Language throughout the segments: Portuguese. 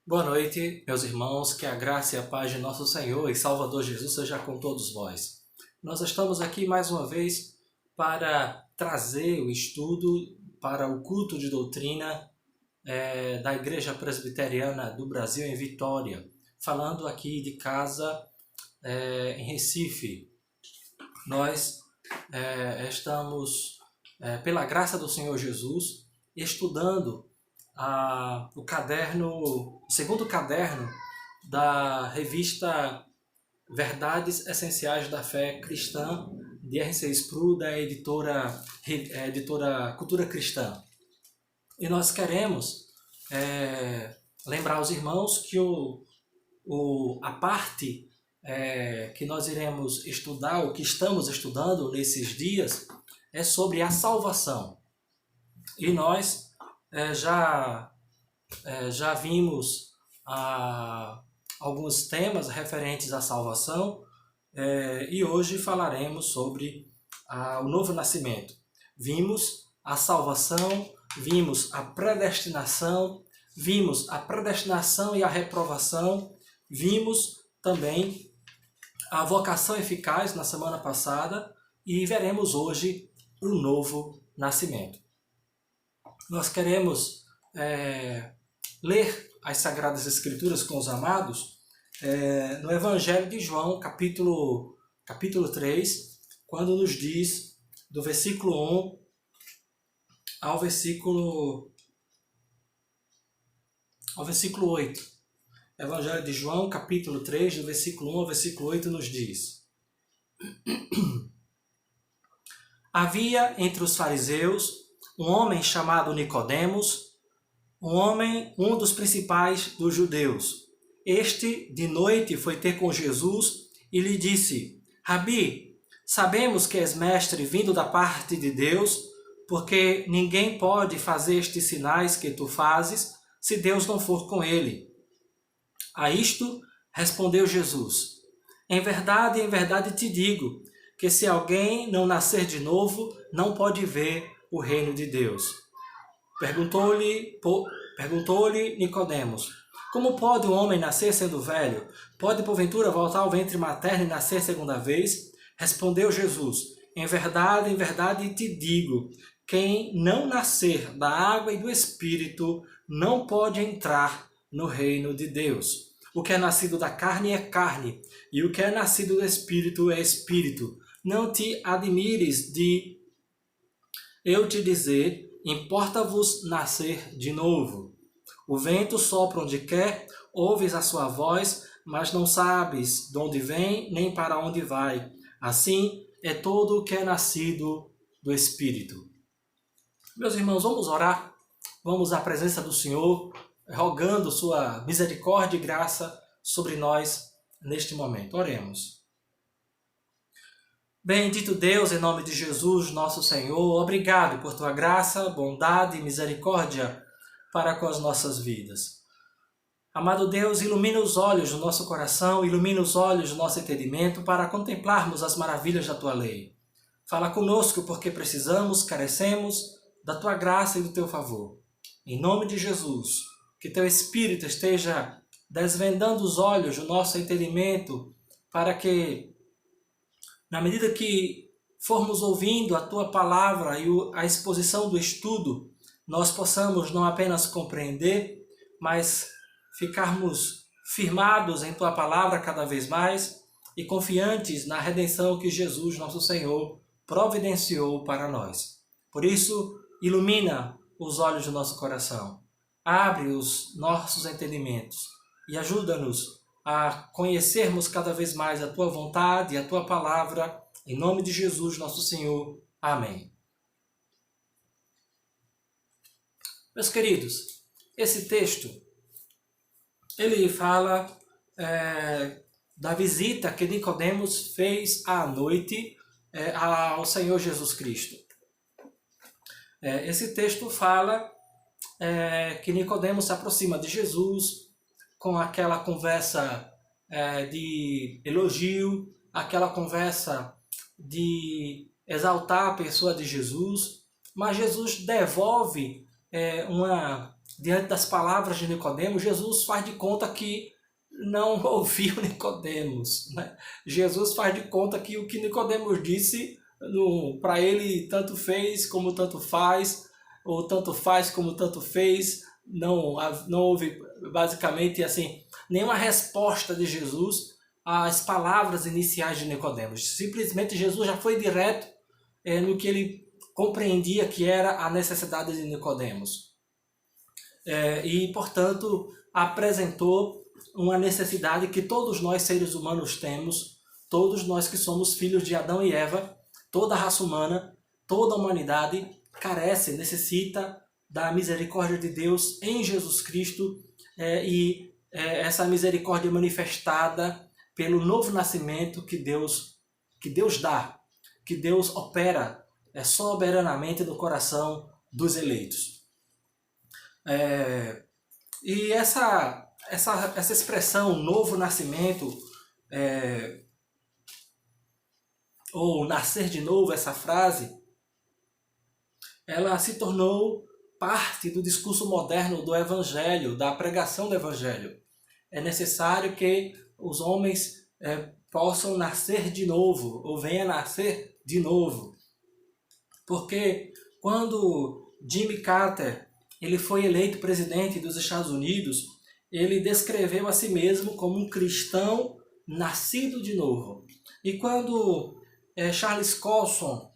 Boa noite, meus irmãos, que a graça e a paz de nosso Senhor e Salvador Jesus seja com todos vós. Nós estamos aqui mais uma vez para trazer o estudo para o culto de doutrina da Igreja Presbiteriana do Brasil em Vitória, falando aqui de casa em Recife. Nós estamos, pela graça do Senhor Jesus, estudando o segundo caderno da revista Verdades Essenciais da Fé Cristã, de R.C. Sproul, da editora Cultura Cristã. E nós queremos lembrar aos irmãos que a parte que nós iremos estudar, o que estamos estudando nesses dias, é sobre a salvação. E nós já vimos alguns temas referentes à salvação e hoje falaremos sobre o novo nascimento. Vimos a salvação, vimos a predestinação e a reprovação, vimos também a vocação eficaz na semana passada e veremos hoje o novo nascimento. Nós queremos ler as Sagradas Escrituras com os amados no Evangelho de João, capítulo 3, quando nos diz, do versículo 1 ao versículo 8. Evangelho de João, capítulo 3, do versículo 1 ao versículo 8, nos diz: Havia entre os fariseus um homem chamado Nicodemos, um dos principais dos judeus. Este, de noite, foi ter com Jesus e lhe disse: Rabi, sabemos que és mestre vindo da parte de Deus, porque ninguém pode fazer estes sinais que tu fazes, se Deus não for com ele. A isto respondeu Jesus: em verdade te digo, que se alguém não nascer de novo, não pode ver o reino de Deus. Perguntou-lhe Nicodemos: como pode um homem nascer sendo velho? Pode porventura voltar ao ventre materno e nascer segunda vez? Respondeu Jesus: em verdade te digo, quem não nascer da água e do Espírito não pode entrar no reino de Deus. O que é nascido da carne é carne, e o que é nascido do Espírito é Espírito. Não te admires de eu te dizer, importa-vos nascer de novo. O vento sopra onde quer, ouves a sua voz, mas não sabes de onde vem nem para onde vai. Assim é todo o que é nascido do Espírito. Meus irmãos, vamos orar. Vamos à presença do Senhor, rogando sua misericórdia e graça sobre nós neste momento. Oremos. Bendito Deus, em nome de Jesus, nosso Senhor, obrigado por tua graça, bondade e misericórdia para com as nossas vidas. Amado Deus, ilumina os olhos do nosso coração, ilumina os olhos do nosso entendimento para contemplarmos as maravilhas da tua lei. Fala conosco porque precisamos, carecemos da tua graça e do teu favor. Em nome de Jesus, que teu Espírito esteja desvendando os olhos do nosso entendimento para que, na medida que formos ouvindo a tua palavra e a exposição do estudo, nós possamos não apenas compreender, mas ficarmos firmados em tua palavra cada vez mais e confiantes na redenção que Jesus, nosso Senhor, providenciou para nós. Por isso, ilumina os olhos do nosso coração, abre os nossos entendimentos e ajuda-nos a conhecermos cada vez mais a tua vontade e a tua palavra, em nome de Jesus, nosso Senhor. Amém. Meus queridos, esse texto, ele fala da visita que Nicodemos fez à noite ao Senhor Jesus Cristo. Esse texto fala que Nicodemos se aproxima de Jesus com aquela conversa de elogio, aquela conversa de exaltar a pessoa de Jesus, mas Jesus devolve uma diante das palavras de Nicodemos, Jesus faz de conta que não ouviu Nicodemos, né? Jesus faz de conta que o que Nicodemos disse, para ele tanto fez como tanto faz, ou tanto faz como tanto fez. Não houve basicamente assim nenhuma resposta de Jesus às palavras iniciais de Nicodemos. Simplesmente Jesus já foi direto no que ele compreendia que era a necessidade de Nicodemos. E, portanto, apresentou uma necessidade que todos nós seres humanos temos, todos nós que somos filhos de Adão e Eva, toda a raça humana, toda a humanidade carece, necessita da misericórdia de Deus em Jesus Cristo, essa misericórdia manifestada pelo novo nascimento que Deus dá, que Deus opera soberanamente no coração dos eleitos. E essa expressão novo nascimento, ou nascer de novo, essa frase, ela se tornou parte do discurso moderno do Evangelho, da pregação do Evangelho. É necessário que os homens possam nascer de novo, ou venham a nascer de novo. Porque quando Jimmy Carter ele foi eleito presidente dos Estados Unidos, ele descreveu a si mesmo como um cristão nascido de novo. E quando Charles Colson,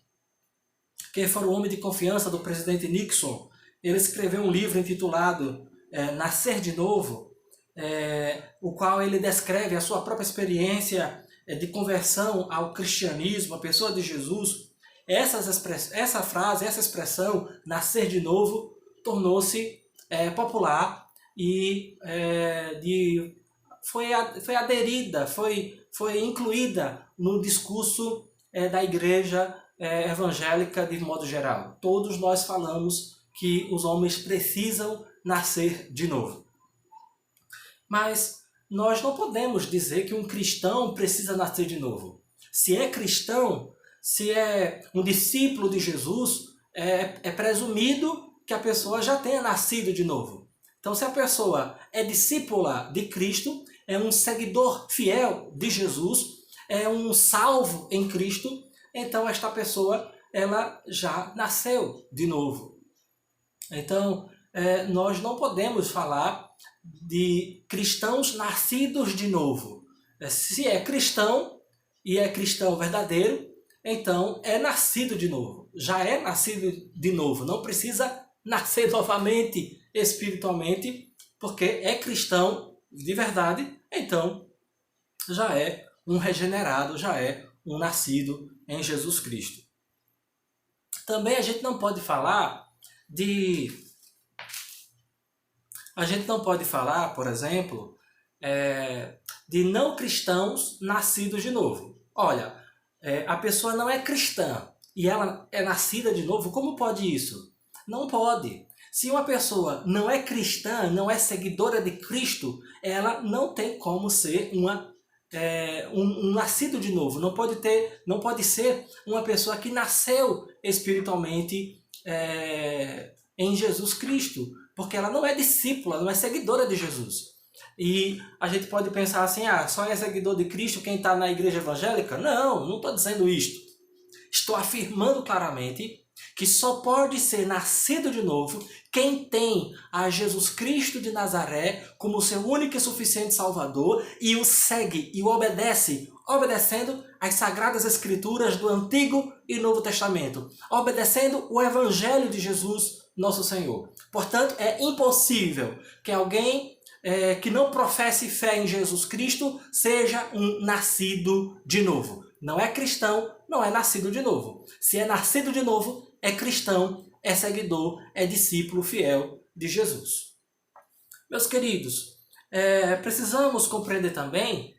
que foi o homem de confiança do presidente Nixon, ele escreveu um livro intitulado Nascer de Novo, o qual ele descreve a sua própria experiência de conversão ao cristianismo, a pessoa de Jesus. Essa frase, essa expressão, nascer de novo, tornou-se popular e foi aderida, foi incluída no discurso da igreja evangélica de modo geral. Todos nós falamos que os homens precisam nascer de novo. Mas nós não podemos dizer que um cristão precisa nascer de novo. Se é cristão, se é um discípulo de Jesus, é presumido que a pessoa já tenha nascido de novo. Então, se a pessoa é discípula de Cristo, é um seguidor fiel de Jesus, é um salvo em Cristo, então esta pessoa ela já nasceu de novo. Então, nós não podemos falar de cristãos nascidos de novo. Se é cristão, e é cristão verdadeiro, então é nascido de novo. Já é nascido de novo. Não precisa nascer novamente espiritualmente, porque é cristão de verdade, então já é um regenerado, já é um nascido em Jesus Cristo. Também a gente não pode falar, por exemplo, de não cristãos nascidos de novo. Olha, a pessoa não é cristã e ela é nascida de novo, como pode isso? Não pode. Se uma pessoa não é cristã, não é seguidora de Cristo, ela não tem como ser um nascido de novo. Não pode ser uma pessoa que nasceu espiritualmente em Jesus Cristo, porque ela não é discípula, não é seguidora de Jesus. E a gente pode pensar assim, só é seguidor de Cristo quem está na igreja evangélica? Não estou dizendo isto. Estou afirmando claramente que só pode ser nascido de novo quem tem a Jesus Cristo de Nazaré como seu único e suficiente Salvador e o segue e o obedece, obedecendo as Sagradas Escrituras do Antigo e Novo Testamento, obedecendo o Evangelho de Jesus, nosso Senhor. Portanto, é impossível que alguém que não professe fé em Jesus Cristo seja um nascido de novo. Não é cristão, não é nascido de novo. Se é nascido de novo, é cristão, é seguidor, é discípulo fiel de Jesus. Meus queridos, precisamos compreender também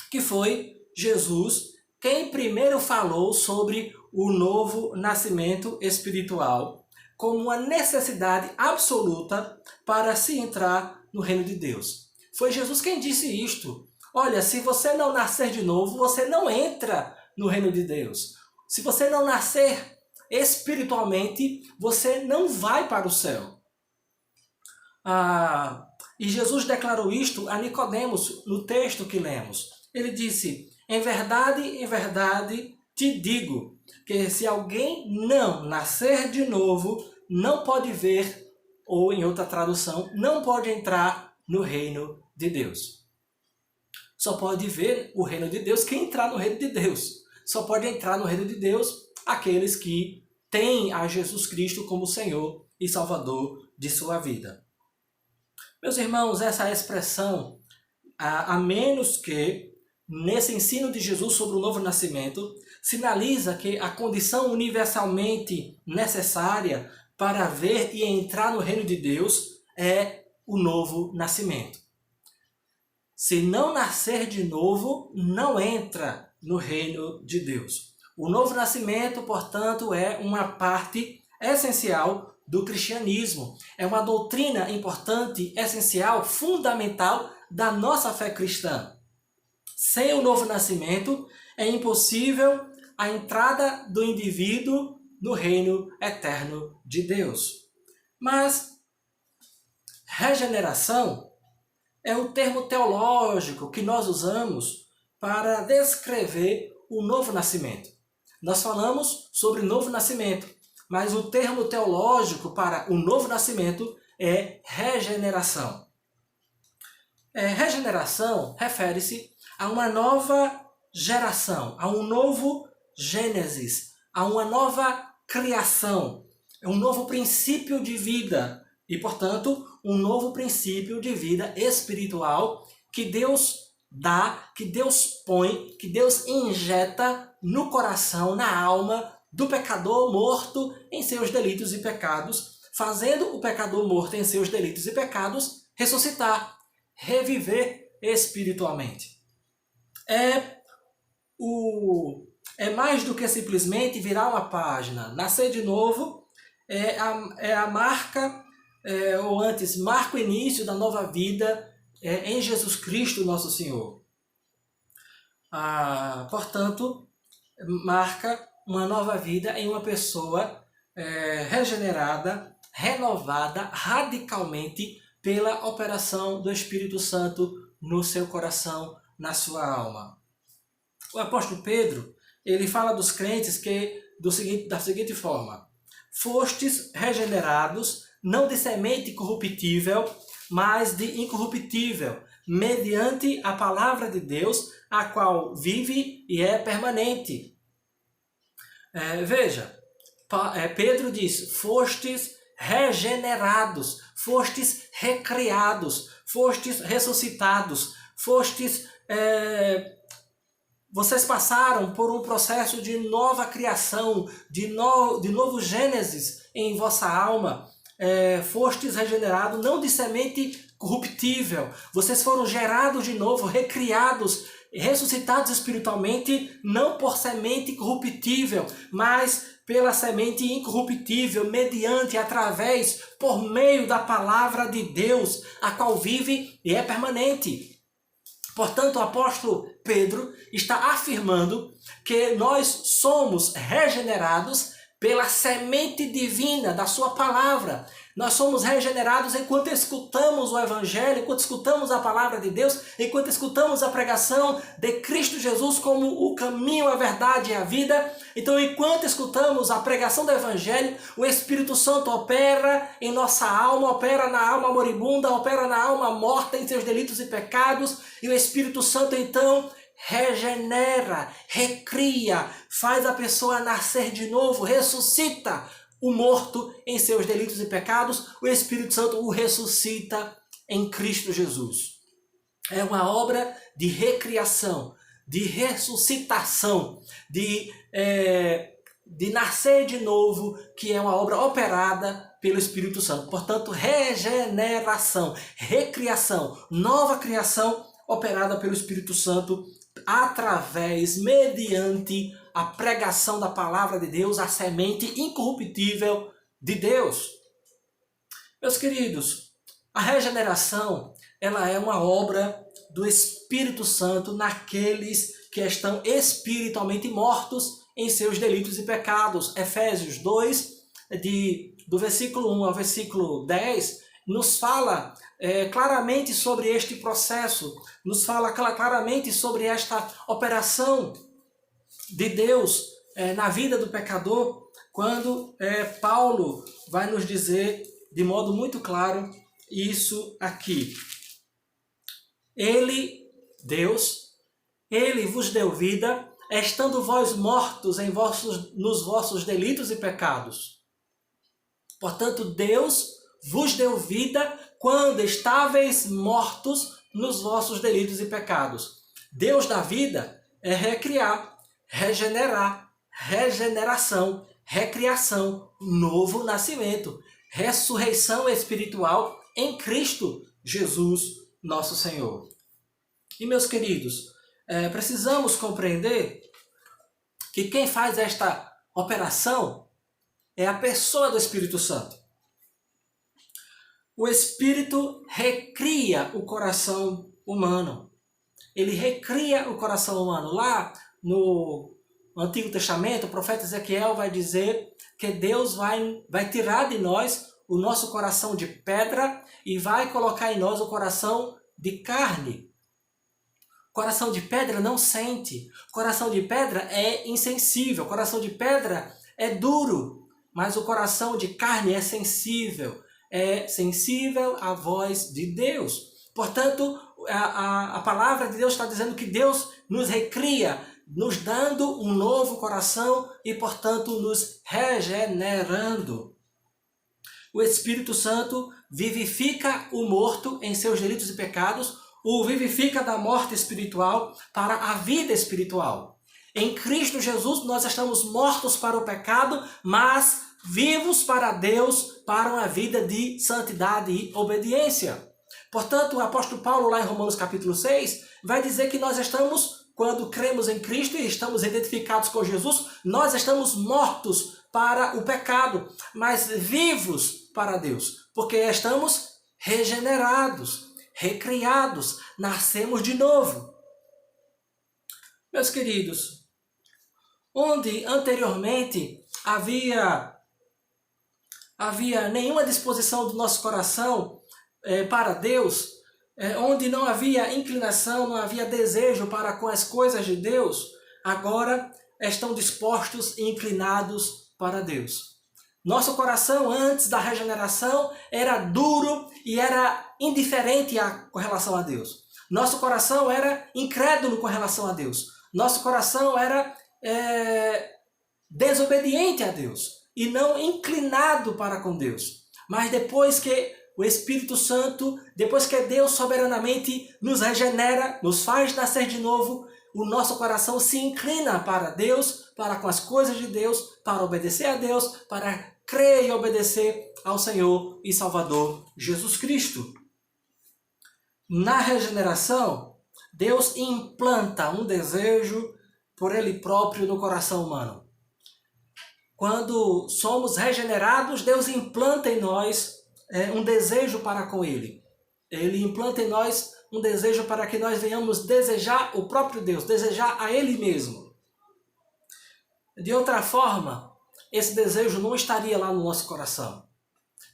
que foi Jesus quem primeiro falou sobre o novo nascimento espiritual como uma necessidade absoluta para se entrar no reino de Deus. Foi Jesus quem disse isto. Olha, se você não nascer de novo, você não entra no reino de Deus. Se você não nascer espiritualmente, você não vai para o céu. E Jesus declarou isto a Nicodemos no texto que lemos. Ele disse: em verdade te digo, que se alguém não nascer de novo, não pode ver, ou em outra tradução, não pode entrar no reino de Deus. Só pode ver o reino de Deus quem entrar no reino de Deus. Só pode entrar no reino de Deus aqueles que têm a Jesus Cristo como Senhor e Salvador de sua vida. Meus irmãos, essa expressão, a menos que, nesse ensino de Jesus sobre o novo nascimento, sinaliza que a condição universalmente necessária para ver e entrar no reino de Deus é o novo nascimento. Se não nascer de novo, não entra no reino de Deus. O novo nascimento, portanto, é uma parte essencial do cristianismo. É uma doutrina importante, essencial, fundamental da nossa fé cristã. Sem o novo nascimento, é impossível a entrada do indivíduo no reino eterno de Deus. Mas regeneração é o termo teológico que nós usamos para descrever o novo nascimento. Nós falamos sobre novo nascimento, mas o termo teológico para o novo nascimento é regeneração. Regeneração refere-se a uma nova geração, a um novo Gênesis, a uma nova criação, um novo princípio de vida e, portanto, um novo princípio de vida espiritual que Deus dá, que Deus põe, que Deus injeta no coração, na alma do pecador morto em seus delitos e pecados, fazendo o pecador morto em seus delitos e pecados ressuscitar, reviver espiritualmente. É mais do que simplesmente virar uma página. Nascer de novo é a marca, ou antes, marca o início da nova vida em Jesus Cristo, nosso Senhor. Portanto, marca uma nova vida em uma pessoa regenerada, renovada radicalmente pela operação do Espírito Santo no seu coração, na sua alma. O apóstolo Pedro, ele fala dos crentes da seguinte forma: fostes regenerados, não de semente corruptível, mas de incorruptível, mediante a palavra de Deus, a qual vive e é permanente. Veja, Pedro diz: fostes regenerados, fostes recriados, fostes ressuscitados, vocês passaram por um processo de nova criação, de novo Gênesis em vossa alma. Fostes regenerados, não de semente corruptível. Vocês foram gerados de novo, recriados, ressuscitados espiritualmente, não por semente corruptível, mas pela semente incorruptível, mediante, através, por meio da palavra de Deus, a qual vive e é permanente. Portanto, o apóstolo Pedro está afirmando que nós somos regenerados pela semente divina da sua palavra. Nós somos regenerados enquanto escutamos o Evangelho, enquanto escutamos a palavra de Deus, enquanto escutamos a pregação de Cristo Jesus como o caminho, a verdade e a vida. Então, enquanto escutamos a pregação do Evangelho, o Espírito Santo opera em nossa alma, opera na alma moribunda, opera na alma morta em seus delitos e pecados, e o Espírito Santo, então, regenera, recria, faz a pessoa nascer de novo, ressuscita o morto em seus delitos e pecados. O Espírito Santo o ressuscita em Cristo Jesus. É uma obra de recriação, de ressuscitação, de nascer de novo, que é uma obra operada pelo Espírito Santo. Portanto, regeneração, recriação, nova criação operada pelo Espírito Santo mediante a pregação da palavra de Deus, a semente incorruptível de Deus. Meus queridos, a regeneração, ela é uma obra do Espírito Santo naqueles que estão espiritualmente mortos em seus delitos e pecados. Efésios 2, do versículo 1 ao versículo 10, nos fala claramente sobre este processo, nos fala claramente sobre esta operação de Deus na vida do pecador, quando Paulo vai nos dizer de modo muito claro isso aqui. Ele, Deus, Ele vos deu vida, estando vós mortos nos vossos delitos e pecados. Portanto, Deus vos deu vida quando estáveis mortos nos vossos delitos e pecados. Deus da vida é recriar, regenerar, regeneração, recriação, novo nascimento, ressurreição espiritual em Cristo Jesus, nosso Senhor. E, meus queridos, precisamos compreender que quem faz esta operação é a pessoa do Espírito Santo. O Espírito recria o coração humano. Ele recria o coração humano. Lá no Antigo Testamento, o profeta Ezequiel vai dizer que Deus vai tirar de nós o nosso coração de pedra e vai colocar em nós o coração de carne. Coração de pedra não sente. Coração de pedra é insensível. Coração de pedra é duro. Mas o coração de carne é sensível. É sensível à voz de Deus. Portanto, a palavra de Deus está dizendo que Deus nos recria, nos dando um novo coração e, portanto, nos regenerando. O Espírito Santo vivifica o morto em seus delitos e pecados, o vivifica da morte espiritual para a vida espiritual. Em Cristo Jesus nós estamos mortos para o pecado, mas vivos para Deus, para uma vida de santidade e obediência. Portanto, o apóstolo Paulo, lá em Romanos capítulo 6, vai dizer que nós estamos, quando cremos em Cristo e estamos identificados com Jesus, nós estamos mortos para o pecado, mas vivos para Deus, porque estamos regenerados, recriados, nascemos de novo. Meus queridos, onde anteriormente havia nenhuma disposição do nosso coração para Deus, onde não havia inclinação, não havia desejo para com as coisas de Deus, agora estão dispostos e inclinados para Deus. Nosso coração antes da regeneração era duro e era indiferente com relação a Deus. Nosso coração era incrédulo com relação a Deus. Nosso coração era desobediente a Deus e não inclinado para com Deus. Mas depois que o Espírito Santo, depois que Deus soberanamente nos regenera, nos faz nascer de novo, o nosso coração se inclina para Deus, para com as coisas de Deus, para obedecer a Deus, para crer e obedecer ao Senhor e Salvador Jesus Cristo. Na regeneração, Deus implanta um desejo por Ele próprio no coração humano. Quando somos regenerados, Deus implanta em nós um desejo para com Ele. Ele implanta em nós um desejo para que nós venhamos desejar o próprio Deus, desejar a Ele mesmo. De outra forma, esse desejo não estaria lá no nosso coração.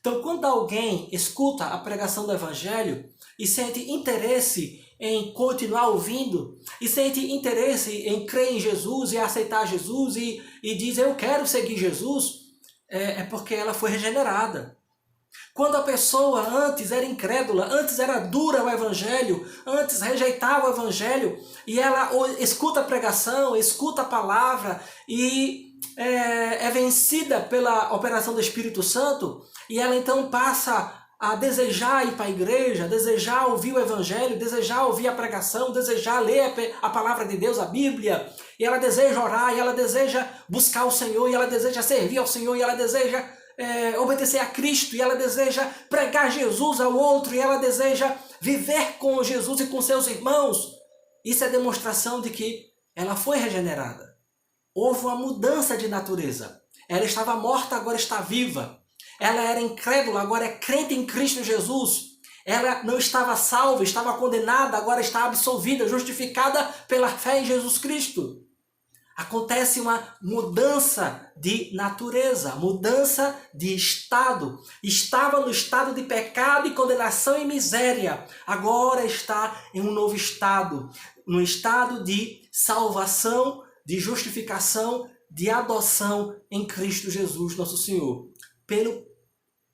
Então, quando alguém escuta a pregação do Evangelho e sente interesse em continuar ouvindo, e sente interesse em crer em Jesus e aceitar Jesus e diz, eu quero seguir Jesus, é porque ela foi regenerada. Quando a pessoa antes era incrédula, antes era dura ao Evangelho, antes rejeitava o Evangelho, e ela escuta a pregação, escuta a palavra, e é vencida pela operação do Espírito Santo, e ela então passa a desejar ir para a igreja, desejar ouvir o Evangelho, desejar ouvir a pregação, desejar ler a palavra de Deus, a Bíblia, e ela deseja orar, e ela deseja buscar o Senhor, e ela deseja servir ao Senhor, e ela deseja obedecer a Cristo, e ela deseja pregar Jesus ao outro, e ela deseja viver com Jesus e com seus irmãos. Isso é demonstração de que ela foi regenerada. Houve uma mudança de natureza. Ela estava morta, agora está viva. Ela era incrédula, agora é crente em Cristo Jesus. Ela não estava salva, estava condenada, agora está absolvida, justificada pela fé em Jesus Cristo. Acontece uma mudança de natureza, mudança de estado. Estava no estado de pecado e condenação e miséria. Agora está em um novo estado, no estado de salvação, de justificação, de adoção em Cristo Jesus, nosso Senhor.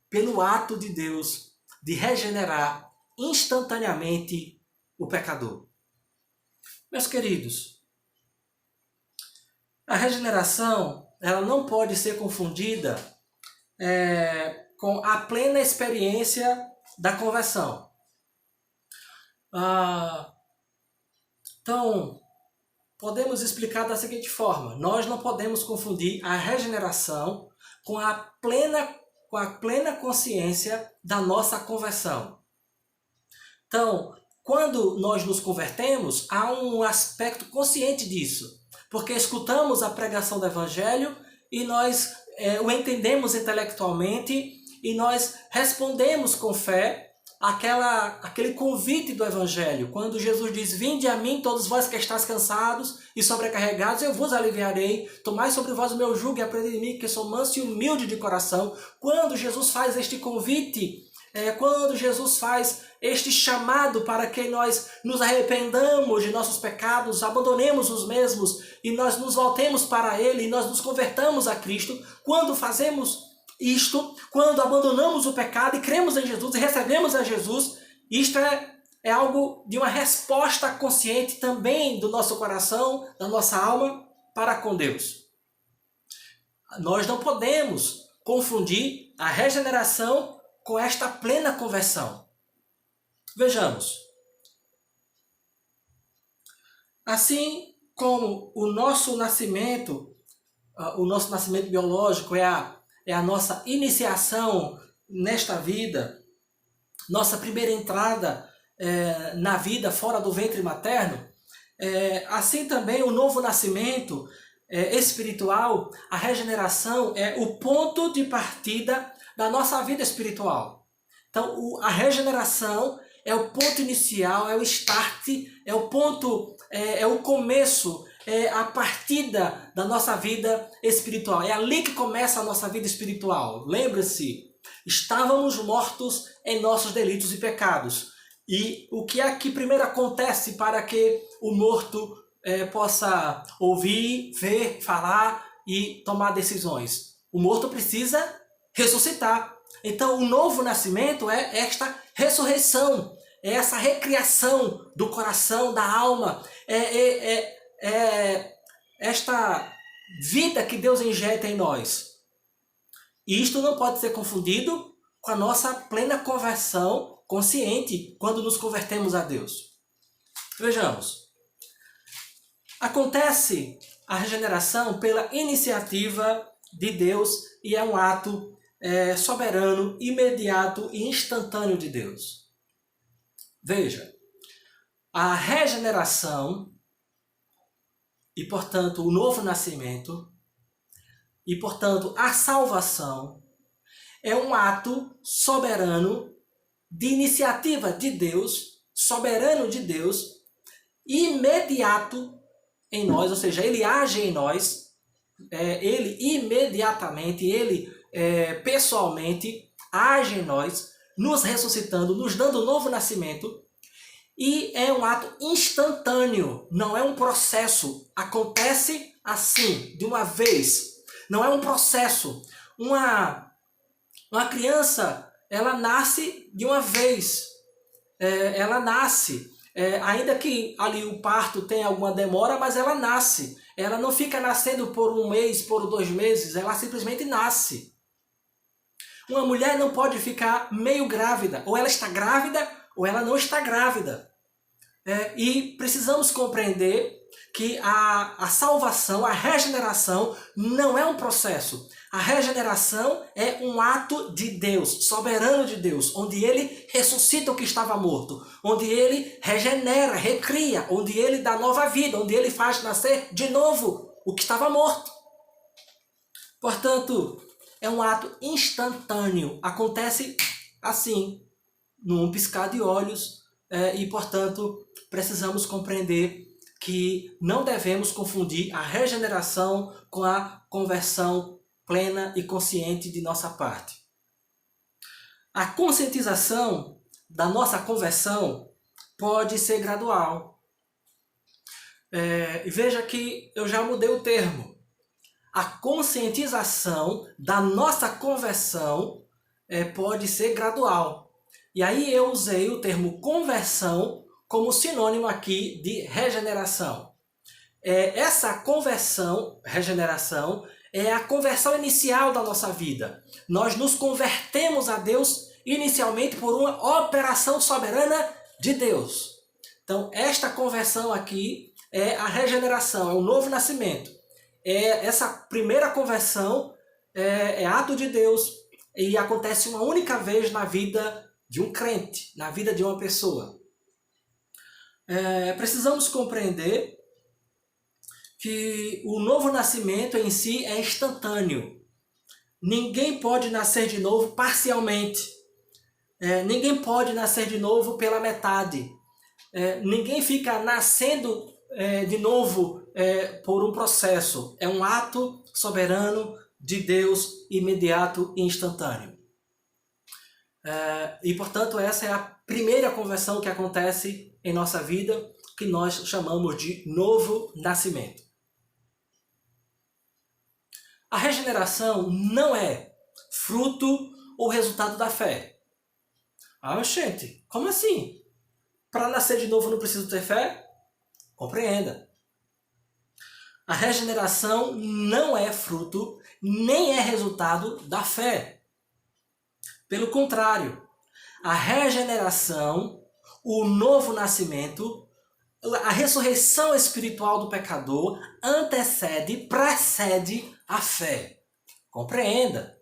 Pelo ato de Deus de regenerar instantaneamente o pecador. Meus queridos, a regeneração, ela não pode ser confundida com a plena experiência da conversão. Então, podemos explicar da seguinte forma: nós não podemos confundir a regeneração com a plena consciência da nossa conversão. Então, quando nós nos convertemos, há um aspecto consciente disso. Porque escutamos a pregação do Evangelho e nós o entendemos intelectualmente e nós respondemos com fé aquele convite do Evangelho. Quando Jesus diz: vinde a mim todos vós que estáis cansados e sobrecarregados, eu vos aliviarei. Tomai sobre vós o meu jugo e aprendei de mim, que sou manso e humilde de coração. Quando Jesus faz este convite, quando Jesus faz este chamado para que nós nos arrependamos de nossos pecados, abandonemos os mesmos e nós nos voltemos para Ele e nós nos convertamos a Cristo, quando fazemos isto, quando abandonamos o pecado e cremos em Jesus e recebemos a Jesus, isto é algo de uma resposta consciente também do nosso coração, da nossa alma para com Deus. Nós não podemos confundir a regeneração com esta plena conversão. Vejamos. Assim como o nosso nascimento biológico é a nossa iniciação nesta vida, nossa primeira entrada na vida fora do ventre materno, assim também o novo nascimento espiritual, a regeneração é o ponto de partida da nossa vida espiritual. Então, a regeneração é o ponto inicial, é o start, é o ponto, é o começo, é a partida da nossa vida espiritual. É ali que começa a nossa vida espiritual. Lembre-se, estávamos mortos em nossos delitos e pecados. E o que é que primeiro acontece para que o morto possa ouvir, ver, falar e tomar decisões? O morto precisa ressuscitar. Então, o novo nascimento é esta ressurreição, é essa recriação do coração, da alma, esta vida que Deus injeta em nós. E isto não pode ser confundido com a nossa plena conversão consciente quando nos convertemos a Deus. Vejamos. Acontece a regeneração pela iniciativa de Deus e é um ato soberano, imediato e instantâneo de Deus. Veja, a regeneração e, portanto, o novo nascimento e, portanto, a salvação é um ato soberano de iniciativa de Deus, soberano de Deus, imediato em nós, ou seja, ele age em nós, ele imediatamente, ele pessoalmente age em nós, nos ressuscitando, nos dando um novo nascimento, e é um ato instantâneo, não é um processo, acontece assim, de uma vez, não é um processo. Uma criança, ela nasce de uma vez, ela nasce, ainda que ali o parto tenha alguma demora, mas ela nasce, ela não fica nascendo por 1 mês, por 2 meses, ela simplesmente nasce. Uma mulher não pode ficar meio grávida, ou ela está grávida, ou ela não está grávida. E precisamos compreender que a salvação, a regeneração, não é um processo. A regeneração é um ato de Deus, soberano de Deus, onde Ele ressuscita o que estava morto, onde Ele regenera, recria, onde Ele dá nova vida, onde Ele faz nascer de novo o que estava morto. Portanto, é um ato instantâneo, acontece assim, num piscar de olhos, e, portanto, precisamos compreender que não devemos confundir a regeneração com a conversão plena e consciente de nossa parte. A conscientização da nossa conversão pode ser gradual. Veja que eu já mudei o termo. A conscientização da nossa conversão pode ser gradual. E aí eu usei o termo conversão como sinônimo aqui de regeneração. Essa conversão, regeneração, é a conversão inicial da nossa vida. Nós nos convertemos a Deus inicialmente por uma operação soberana de Deus. Então, esta conversão aqui é a regeneração, é o novo nascimento. Essa primeira conversão é ato de Deus e acontece uma única vez na vida de um crente, na vida de uma pessoa. Precisamos compreender que o novo nascimento em si é instantâneo. Ninguém pode nascer de novo parcialmente. Ninguém pode nascer de novo pela metade. Ninguém fica nascendo de novo por um processo. É um ato soberano de Deus, imediato e instantâneo. E, portanto, essa é a primeira conversão que acontece em nossa vida, que nós chamamos de novo nascimento. A regeneração não é fruto ou resultado da fé. Gente, como assim? Para nascer de novo não preciso ter fé? Compreenda. A regeneração não é fruto, nem é resultado da fé. Pelo contrário, a regeneração, o novo nascimento, a ressurreição espiritual do pecador precede a fé. Compreenda.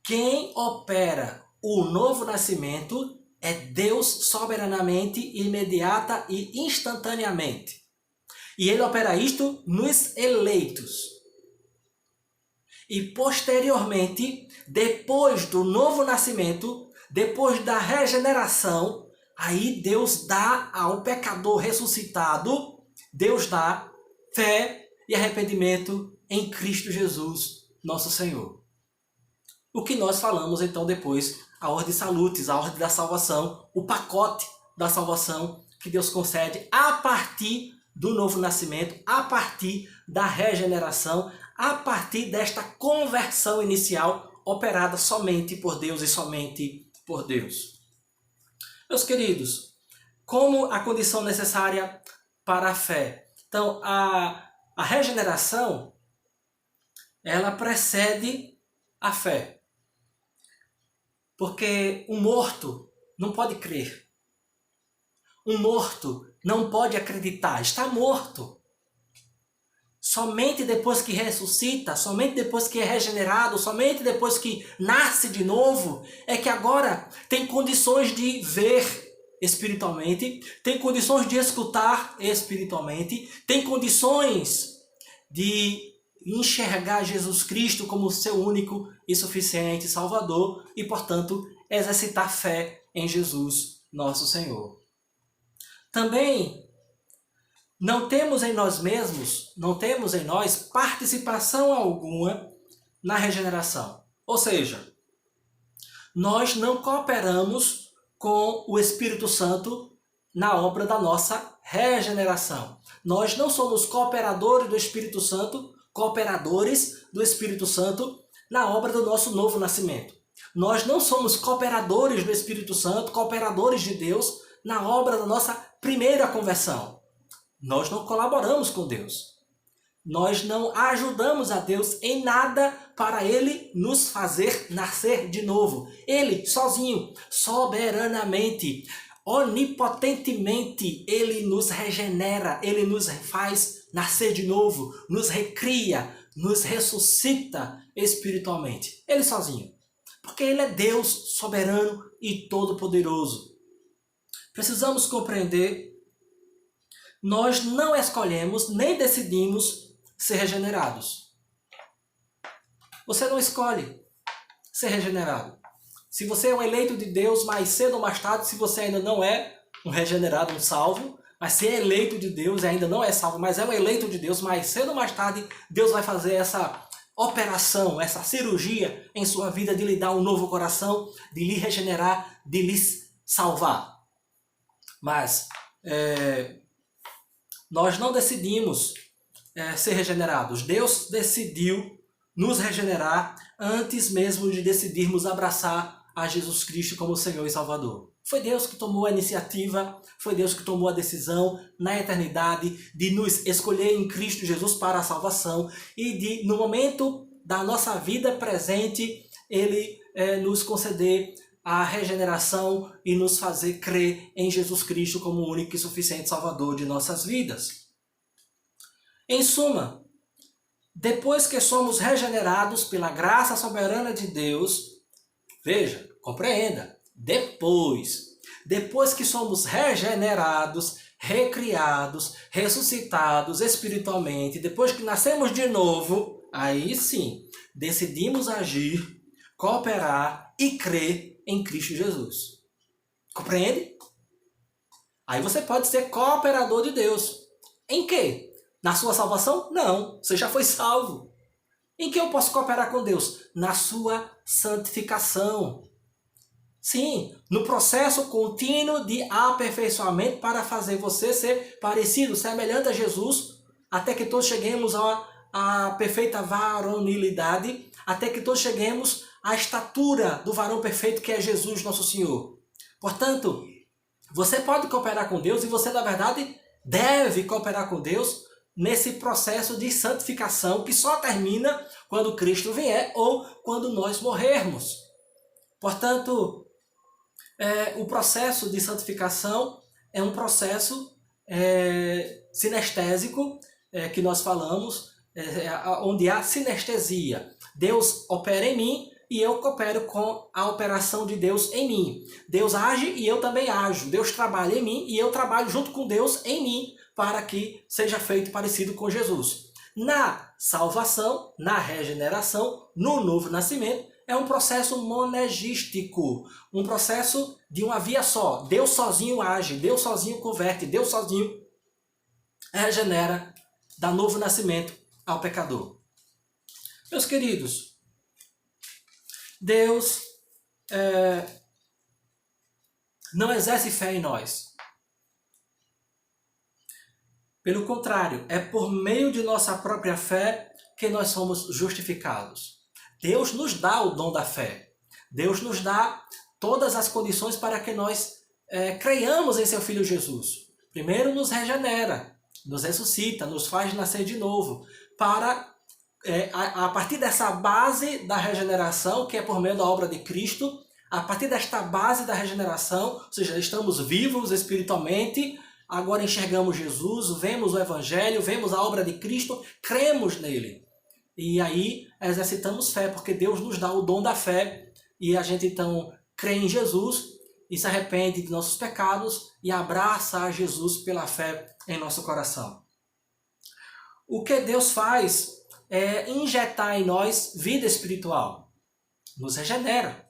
Quem opera o novo nascimento é Deus soberanamente, imediata e instantaneamente. E Ele opera isto nos eleitos. E posteriormente, depois do novo nascimento, depois da regeneração, aí Deus dá ao pecador ressuscitado, Deus dá fé e arrependimento em Cristo Jesus, nosso Senhor. O que nós falamos então depois, a ordem salutis, a ordem da salvação, o pacote da salvação que Deus concede a partir do novo nascimento, a partir da regeneração, a partir desta conversão inicial operada somente por Deus e somente por Deus. Meus queridos, como a condição necessária para a fé? Então, a regeneração, ela precede a fé. Porque um morto não pode crer. Um morto não pode acreditar, está morto. Somente depois que ressuscita, somente depois que é regenerado, somente depois que nasce de novo, é que agora tem condições de ver espiritualmente, tem condições de escutar espiritualmente, tem condições de enxergar Jesus Cristo como seu único e suficiente Salvador e, portanto, exercitar fé em Jesus, nosso Senhor. Também não temos em nós mesmos, não temos em nós participação alguma na regeneração. Ou seja, nós não cooperamos com o Espírito Santo na obra da nossa regeneração. Nós não somos cooperadores do Espírito Santo na obra do nosso novo nascimento. Nós não somos cooperadores do Espírito Santo, cooperadores de Deus na obra da nossa primeira conversão. Nós não colaboramos com Deus. Nós não ajudamos a Deus em nada para Ele nos fazer nascer de novo. Ele, sozinho, soberanamente, onipotentemente, Ele nos regenera, Ele nos faz nascer de novo, nos recria, nos ressuscita espiritualmente. Ele sozinho. Porque Ele é Deus soberano e todo-poderoso. Precisamos compreender, nós não escolhemos nem decidimos ser regenerados. Você não escolhe ser regenerado. Se você é um eleito de Deus, mais cedo ou mais tarde, se você ainda não é um regenerado, um salvo, vai ser eleito de Deus, ainda não é salvo, mas é um eleito de Deus, mas cedo ou mais tarde Deus vai fazer essa operação, essa cirurgia em sua vida de lhe dar um novo coração, de lhe regenerar, de lhe salvar. Mas nós não decidimos ser regenerados. Deus decidiu nos regenerar antes mesmo de decidirmos abraçar a Jesus Cristo como Senhor e Salvador. Foi Deus que tomou a iniciativa, foi Deus que tomou a decisão na eternidade de nos escolher em Cristo Jesus para a salvação e de, no momento da nossa vida presente, Ele nos conceder a regeneração e nos fazer crer em Jesus Cristo como o único e suficiente Salvador de nossas vidas. Em suma, depois que somos regenerados pela graça soberana de Deus, veja, compreenda, depois que somos regenerados, recriados, ressuscitados espiritualmente, depois que nascemos de novo, aí sim, decidimos agir, cooperar e crer em Cristo Jesus. Compreende? Aí você pode ser cooperador de Deus. Em quê? Na sua salvação? Não, você já foi salvo. Em que eu posso cooperar com Deus? Na sua santificação. Sim, no processo contínuo de aperfeiçoamento para fazer você ser parecido, semelhante a Jesus, até que todos cheguemos à perfeita varonilidade, até que todos cheguemos à estatura do varão perfeito que é Jesus, nosso Senhor. Portanto, você pode cooperar com Deus e você, na verdade, deve cooperar com Deus nesse processo de santificação que só termina quando Cristo vier ou quando nós morrermos. Portanto, o processo de santificação é um processo sinestésico que nós falamos, onde há sinestesia. Deus opera em mim e eu coopero com a operação de Deus em mim. Deus age e eu também ajo. Deus trabalha em mim e eu trabalho junto com Deus em mim para que seja feito parecido com Jesus. Na salvação, na regeneração, no novo nascimento, é um processo monegístico, um processo de uma via só. Deus sozinho age, Deus sozinho converte, Deus sozinho regenera, dá novo nascimento ao pecador. Meus queridos, Deus não exerce fé em nós. Pelo contrário, é por meio de nossa própria fé que nós somos justificados. Deus nos dá o dom da fé. Deus nos dá todas as condições para que nós creiamos em seu Filho Jesus. Primeiro nos regenera, nos ressuscita, nos faz nascer de novo, para, a partir dessa base da regeneração, que é por meio da obra de Cristo, a partir desta base da regeneração, ou seja, estamos vivos espiritualmente, agora enxergamos Jesus, vemos o Evangelho, vemos a obra de Cristo, cremos nele. E aí exercitamos fé, porque Deus nos dá o dom da fé, e a gente então crê em Jesus e se arrepende de nossos pecados e abraça a Jesus pela fé em nosso coração. O que Deus faz é injetar em nós vida espiritual, nos regenera,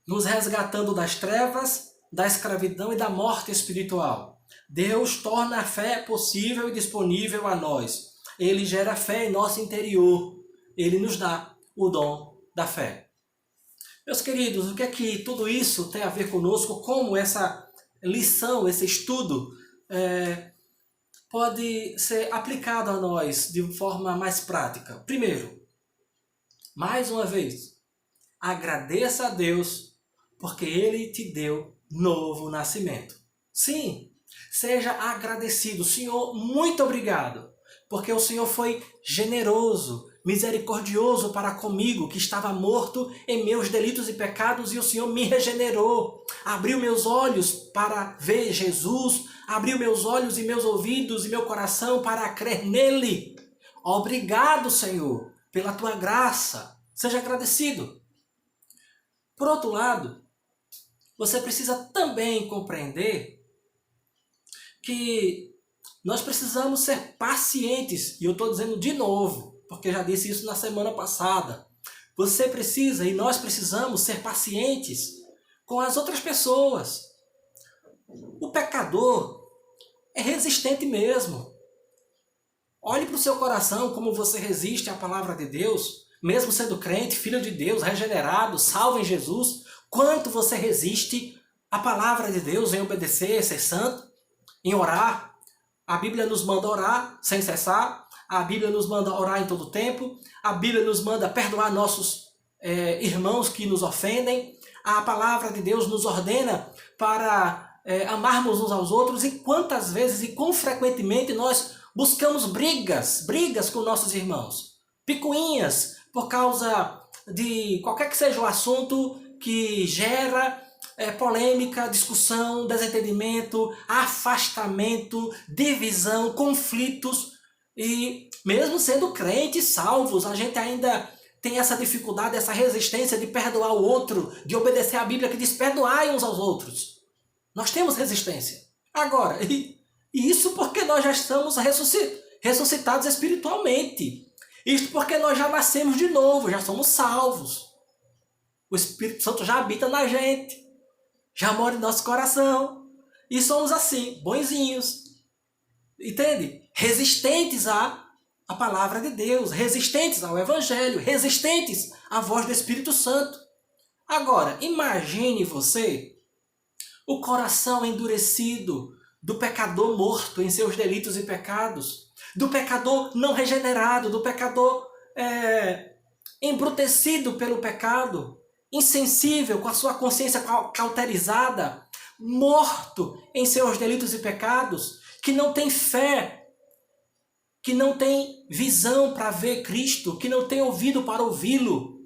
nos resgatando das trevas, da escravidão e da morte espiritual. Deus torna a fé possível e disponível a nós. Ele gera fé em nosso interior. Ele nos dá o dom da fé. Meus queridos, o que é que tudo isso tem a ver conosco? Como essa lição, esse estudo pode ser aplicado a nós de forma mais prática? Primeiro, mais uma vez, agradeça a Deus porque Ele te deu novo nascimento. Sim, seja agradecido. Senhor, muito obrigado, porque o Senhor foi generoso, misericordioso para comigo, que estava morto em meus delitos e pecados, e o Senhor me regenerou. Abriu meus olhos para ver Jesus, abriu meus olhos e meus ouvidos e meu coração para crer nele. Obrigado, Senhor, pela tua graça. Seja agradecido. Por outro lado, você precisa também compreender que nós precisamos ser pacientes. E eu estou dizendo de novo, porque já disse isso na semana passada. Você precisa e nós precisamos ser pacientes com as outras pessoas. O pecador, é resistente mesmo. Olhe para o seu coração como você resiste à palavra de Deus, mesmo sendo crente, filho de Deus, regenerado, salvo em Jesus. Quanto você resiste à palavra de Deus em obedecer, ser santo, em orar. A Bíblia nos manda orar sem cessar. A Bíblia nos manda orar em todo tempo. A Bíblia nos manda perdoar nossos irmãos que nos ofendem. A palavra de Deus nos ordena para amarmos uns aos outros. E quantas vezes e quão frequentemente nós buscamos brigas com nossos irmãos. Picuinhas por causa de qualquer que seja o assunto que gera polêmica, discussão, desentendimento, afastamento, divisão, conflitos. E mesmo sendo crentes, salvos, a gente ainda tem essa dificuldade, essa resistência de perdoar o outro, de obedecer à Bíblia que diz perdoai uns aos outros. Nós temos resistência. Agora, e isso porque nós já estamos ressuscitados espiritualmente. Isto porque nós já nascemos de novo, já somos salvos. O Espírito Santo já habita na gente, já mora em nosso coração. E somos assim, bonzinhos. Entende? Resistentes à palavra de Deus, resistentes ao Evangelho, resistentes à voz do Espírito Santo. Agora, imagine você o coração endurecido do pecador morto em seus delitos e pecados, do pecador não regenerado, do pecador embrutecido pelo pecado, insensível, com a sua consciência cauterizada, morto em seus delitos e pecados, que não tem fé, que não tem visão para ver Cristo, que não tem ouvido para ouvi-lo.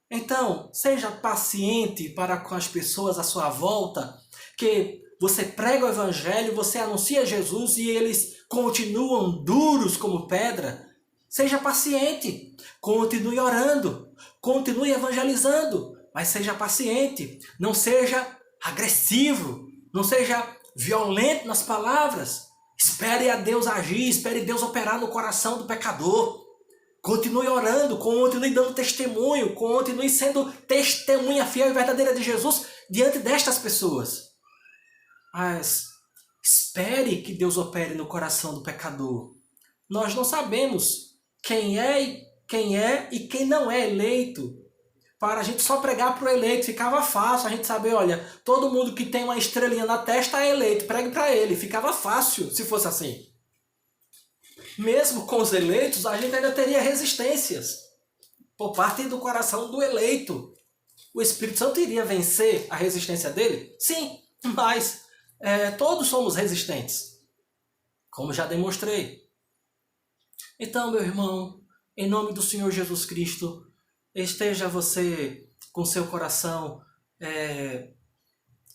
Então, seja paciente para com as pessoas à sua volta, que você prega o Evangelho, você anuncia Jesus e eles continuam duros como pedra. Seja paciente, continue orando, continue evangelizando, mas seja paciente, não seja agressivo, não seja violento nas palavras. Espere a Deus agir, espere Deus operar no coração do pecador. Continue orando, continue dando testemunho, continue sendo testemunha fiel e verdadeira de Jesus diante destas pessoas. Mas espere que Deus opere no coração do pecador. Nós não sabemos quem é e quem não é eleito. Para a gente só pregar para o eleito, ficava fácil a gente saber, olha, todo mundo que tem uma estrelinha na testa é eleito, pregue para ele. Ficava fácil se fosse assim. Mesmo com os eleitos, a gente ainda teria resistências por parte do coração do eleito. O Espírito Santo iria vencer a resistência dele? Sim, mas todos somos resistentes, como já demonstrei. Então, meu irmão, em nome do Senhor Jesus Cristo, esteja você com seu coração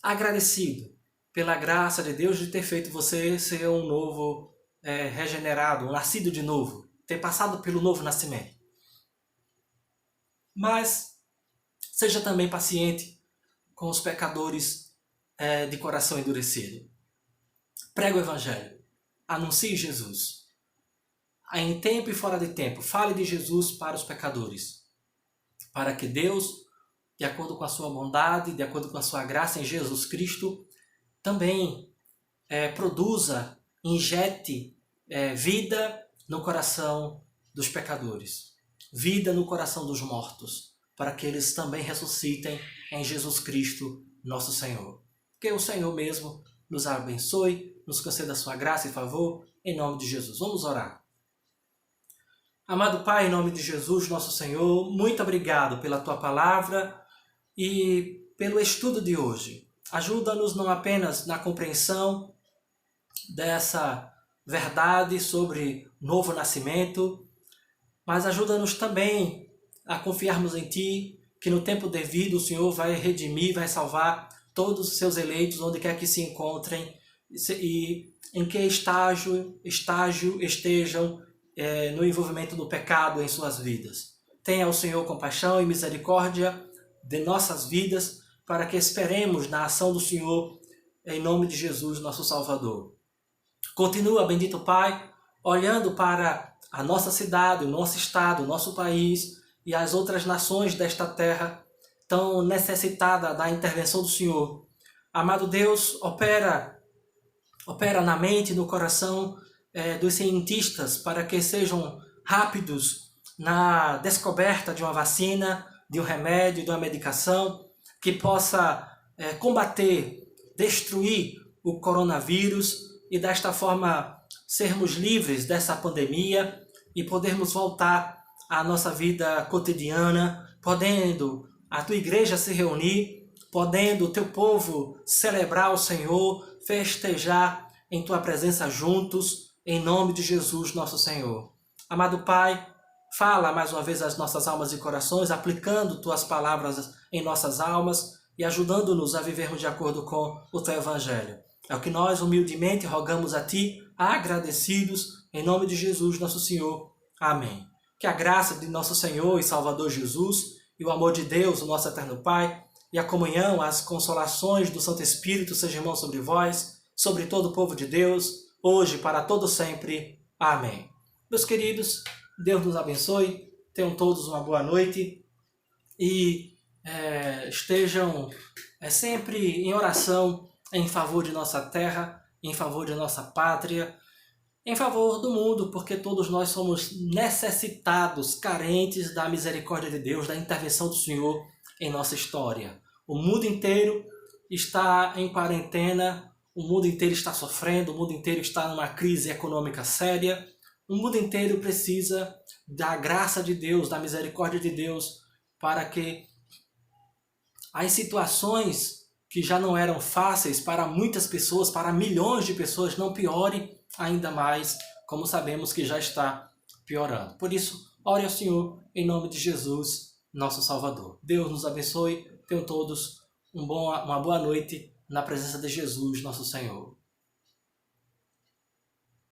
agradecido pela graça de Deus de ter feito você ser um novo regenerado, um nascido de novo, ter passado pelo novo nascimento. Mas seja também paciente com os pecadores de coração endurecido. Pregue o Evangelho, anuncie Jesus. Em tempo e fora de tempo, fale de Jesus para os pecadores, para que Deus, de acordo com a sua bondade, de acordo com a sua graça em Jesus Cristo, também produza, injete vida no coração dos pecadores, vida no coração dos mortos, para que eles também ressuscitem em Jesus Cristo, nosso Senhor. Que o Senhor mesmo nos abençoe, nos conceda a sua graça e favor, em nome de Jesus. Vamos orar. Amado Pai, em nome de Jesus, nosso Senhor, muito obrigado pela Tua palavra e pelo estudo de hoje. Ajuda-nos não apenas na compreensão dessa verdade sobre novo nascimento, mas ajuda-nos também a confiarmos em Ti, que no tempo devido o Senhor vai redimir, vai salvar todos os Seus eleitos, onde quer que se encontrem e em que estágio estejam no envolvimento do pecado em suas vidas. Tenha o Senhor compaixão e misericórdia de nossas vidas, para que esperemos na ação do Senhor, em nome de Jesus, nosso Salvador. Continua, bendito Pai, olhando para a nossa cidade, o nosso estado, o nosso país e as outras nações desta terra, tão necessitada da intervenção do Senhor. Amado Deus, opera Opera na mente e no coração dos cientistas para que sejam rápidos na descoberta de uma vacina, de um remédio, de uma medicação que possa combater, destruir o coronavírus e desta forma sermos livres dessa pandemia e podermos voltar à nossa vida cotidiana, podendo a tua igreja se reunir, podendo o teu povo celebrar o Senhor, festejar em tua presença juntos, em nome de Jesus nosso Senhor. Amado Pai, fala mais uma vez às nossas almas e corações, aplicando tuas palavras em nossas almas e ajudando-nos a vivermos de acordo com o teu Evangelho. É o que nós humildemente rogamos a ti, agradecidos, em nome de Jesus nosso Senhor. Amém. Que a graça de nosso Senhor e Salvador Jesus e o amor de Deus, o nosso eterno Pai, e a comunhão, as consolações do Santo Espírito sejam irmãos sobre vós, sobre todo o povo de Deus, hoje para todo sempre. Amém. Meus queridos, Deus nos abençoe, tenham todos uma boa noite e estejam sempre em oração em favor de nossa terra, em favor de nossa pátria, em favor do mundo, porque todos nós somos necessitados, carentes da misericórdia de Deus, da intervenção do Senhor em nossa história. O mundo inteiro está em quarentena, o mundo inteiro está sofrendo, o mundo inteiro está numa crise econômica séria, o mundo inteiro precisa da graça de Deus, da misericórdia de Deus, para que as situações que já não eram fáceis para muitas pessoas, para milhões de pessoas, não piore ainda mais, como sabemos que já está piorando. Por isso, ore ao Senhor em nome de Jesus, nosso Salvador. Deus nos abençoe, tenham todos uma boa noite na presença de Jesus, nosso Senhor.